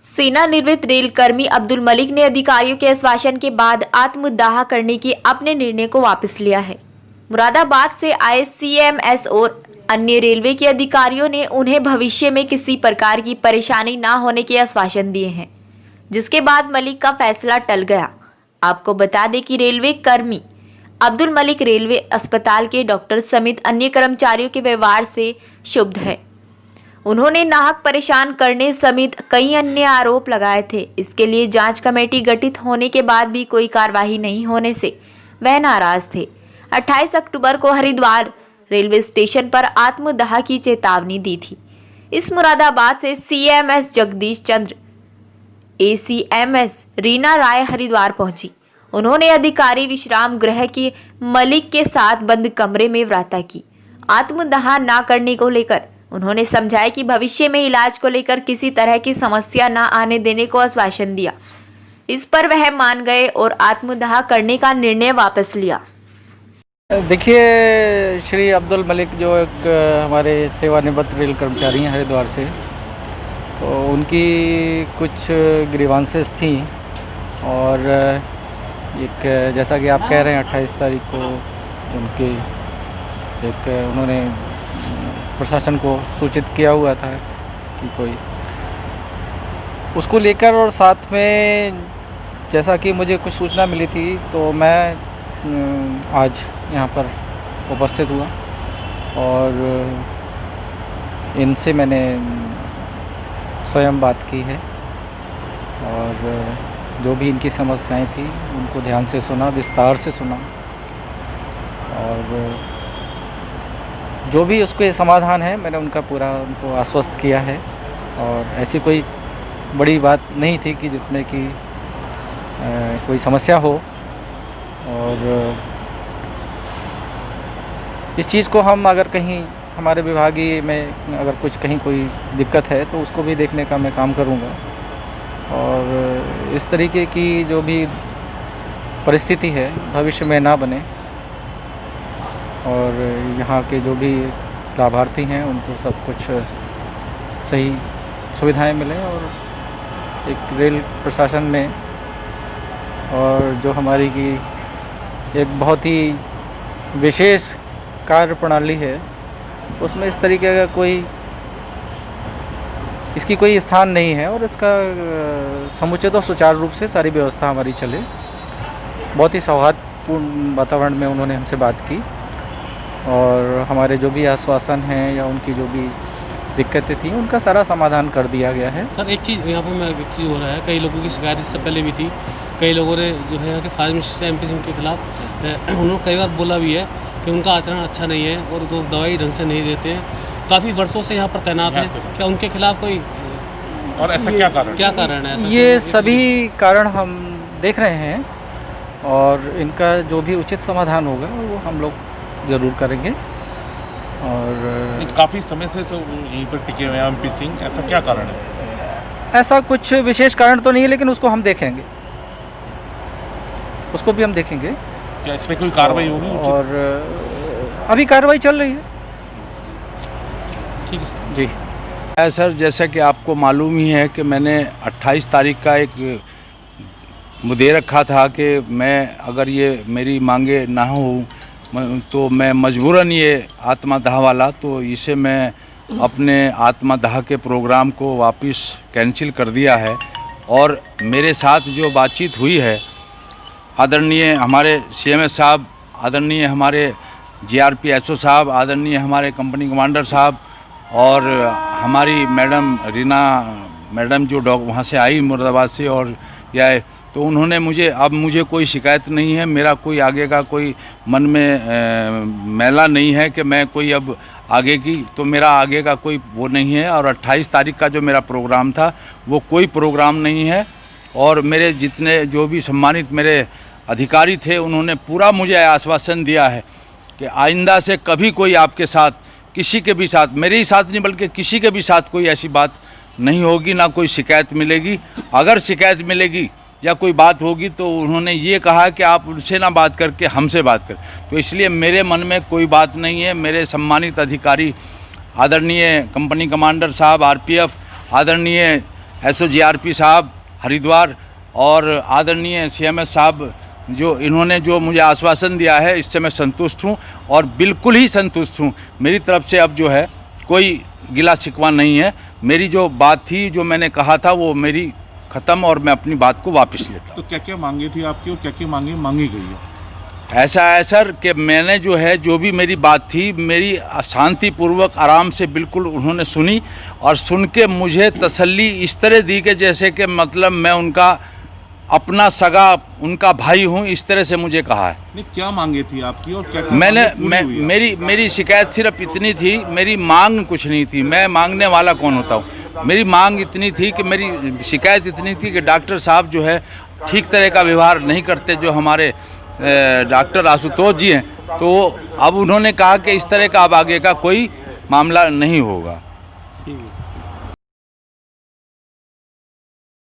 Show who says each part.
Speaker 1: सेना निवृत्त रेल कर्मी अब्दुल मलिक ने अधिकारियों के आश्वासन के बाद आत्मदाह करने के अपने निर्णय को वापस लिया है। मुरादाबाद से आए सीएमएस और अन्य रेलवे के अधिकारियों ने उन्हें भविष्य में किसी प्रकार की परेशानी न होने के आश्वासन दिए हैं, जिसके बाद मलिक का फैसला टल गया। आपको बता दें कि रेलवे कर्मी अब्दुल मलिक रेलवे अस्पताल के डॉक्टर समेत अन्य कर्मचारियों के व्यवहार से क्षुब्ध है। उन्होंने नाहक परेशान करने समेत कई अन्य आरोप लगाए थे। इसके लिए जांच कमेटी गठित होने के बाद भी कोई कार्रवाई नहीं होने से वह नाराज थे। 28 अक्टूबर को हरिद्वार रेलवे स्टेशन पर आत्मदाह की चेतावनी दी थी। इस मुरादाबाद से सीएमएस जगदीश चंद्र, एसीएमएस रीना राय हरिद्वार पहुंची। उन्होंने अधिकारी विश्राम गृह के मलिक के साथ बंद कमरे में वार्ता की। आत्मदाह न करने को लेकर उन्होंने समझाया कि भविष्य में इलाज को लेकर किसी तरह की समस्या न आने देने को आश्वासन दिया। इस पर वह मान गए और आत्मदाह करने का निर्णय वापस लिया।
Speaker 2: देखिए, श्री अब्दुल मलिक जो एक हमारे सेवानिवृत्त रेल कर्मचारी हैं हरिद्वार से, तो उनकी कुछ ग्रीवांसेस थी और एक जैसा कि आप कह रहे हैं 28 तारीख को उनके उन्होंने प्रशासन को सूचित किया हुआ था कि कोई उसको लेकर, और साथ में जैसा कि मुझे कुछ सूचना मिली थी तो मैं आज यहाँ पर उपस्थित हुआ और इनसे मैंने स्वयं बात की है और जो भी इनकी समस्याएं थी उनको ध्यान से सुना, विस्तार से सुना और जो भी उसके समाधान है मैंने उनका पूरा उनको आश्वस्त किया है। और ऐसी कोई बड़ी बात नहीं थी कि जिसमें कि कोई समस्या हो, और इस चीज़ को हम अगर कहीं हमारे विभागीय में अगर कुछ कहीं कोई दिक्कत है तो उसको भी देखने का मैं काम करूँगा। और इस तरीके की जो भी परिस्थिति है भविष्य में ना बने और यहाँ के जो भी लाभार्थी हैं उनको सब कुछ सही सुविधाएं मिलें, और एक रेल प्रशासन में और जो हमारी की एक बहुत ही विशेष कार्य प्रणाली है उसमें इस तरीके का कोई इसकी कोई स्थान नहीं है, और इसका समुचित और सुचारू रूप से सारी व्यवस्था हमारी चले। बहुत ही सौहार्दपूर्ण वातावरण में उन्होंने हमसे बात की और हमारे जो भी आश्वासन हैं या उनकी जो भी दिक्कतें थी उनका सारा समाधान कर दिया गया है।
Speaker 3: सर, एक चीज़ यहाँ पर एक चीज़ हो रहा है, कई लोगों की शिकायत इससे पहले भी थी। कई लोगों ने जो है यहाँ के फायर मिनिस्टर एमपी सिंह के खिलाफ उन्होंने कई बार बोला भी है कि उनका आचरण अच्छा नहीं है और वो दवाई ढंग से नहीं देते हैं। काफ़ी वर्षों से यहाँ पर तैनात है, क्या उनके खिलाफ कोई
Speaker 4: और ऐसा क्या कारण है?
Speaker 2: ये सभी कारण हम देख रहे हैं और इनका जो भी उचित समाधान होगा वो हम लोग ज़रूर करेंगे। और
Speaker 4: काफ़ी समय से तो यहीं पर टिके हुए हैं एमपी सिंह, ऐसा क्या कारण है?
Speaker 2: ऐसा कुछ विशेष कारण तो नहीं है, लेकिन उसको हम देखेंगे, उसको भी हम देखेंगे।
Speaker 4: क्या इसमें कोई कार्रवाई होगी?
Speaker 2: और अभी कार्रवाई चल रही है।
Speaker 3: ठीक है
Speaker 2: जी
Speaker 5: सर, जैसा कि आपको मालूम ही है कि मैंने 28 तारीख का एक मुद्दे रखा था कि मैं अगर ये मेरी मांगे ना हो तो मैं मजबूरन ये आत्मदाह वाला, तो इसे मैं अपने आत्मदाह के प्रोग्राम को वापस कैंसिल कर दिया है। और मेरे साथ जो बातचीत हुई है आदरणीय हमारे सीएमएस साहब, आदरणीय हमारे जीआरपी एसओ साहब, आदरणीय हमारे कंपनी कमांडर साहब और हमारी मैडम रीना मैडम जो वहाँ से आई मुरादाबाद से, और यह तो उन्होंने मुझे कोई शिकायत नहीं है, मेरा कोई आगे का कोई मन में मैला नहीं है कि मैं कोई अब आगे की, तो मेरा आगे का कोई वो नहीं है। और 28 तारीख का जो मेरा प्रोग्राम था वो कोई प्रोग्राम नहीं है। और मेरे जितने जो भी सम्मानित मेरे अधिकारी थे उन्होंने पूरा मुझे आश्वासन दिया है कि आइंदा से कभी कोई आपके साथ, किसी के भी साथ, मेरे ही साथ नहीं बल्कि किसी के भी साथ कोई ऐसी बात नहीं होगी, ना कोई शिकायत मिलेगी। अगर शिकायत मिलेगी या कोई बात होगी तो उन्होंने ये कहा कि आप उनसे ना बात करके हमसे बात करें। तो इसलिए मेरे मन में कोई बात नहीं है। मेरे सम्मानित अधिकारी आदरणीय कंपनी कमांडर साहब, आरपीएफ, आदरणीय SOGRP साहब हरिद्वार और आदरणीय CMS साहब जो इन्होंने जो मुझे आश्वासन दिया है, इससे मैं संतुष्ट हूँ और बिल्कुल ही संतुष्ट हूँ। मेरी तरफ से अब जो है कोई गिला शिकवा नहीं है। मेरी जो बात थी, जो मैंने कहा था, वो मेरी ख़त्म और मैं अपनी बात को वापस लेता हूँ।
Speaker 4: तो क्या क्या मांगे थी आपकी और क्या क्या मांगी गई है?
Speaker 5: ऐसा है सर कि मैंने जो है, जो भी मेरी बात थी, मेरी शांतिपूर्वक आराम से बिल्कुल उन्होंने सुनी और सुन के मुझे तसल्ली इस तरह दी कि जैसे कि मतलब मैं उनका अपना सगा, उनका भाई हूँ, इस तरह से मुझे कहा है।
Speaker 4: नहीं, क्या मांगे थी आपकी और क्या
Speaker 5: मेरी शिकायत सिर्फ इतनी थी, मेरी मांग कुछ नहीं थी। मैं मांगने वाला कौन होता हूँ? मेरी मांग इतनी थी कि मेरी शिकायत इतनी थी कि डॉक्टर साहब जो है ठीक तरह का व्यवहार नहीं करते, जो हमारे डॉक्टर आशुतोष जी हैं। तो अब उन्होंने कहा कि इस तरह का अब आगे का कोई मामला नहीं होगा।
Speaker 3: ठीक है।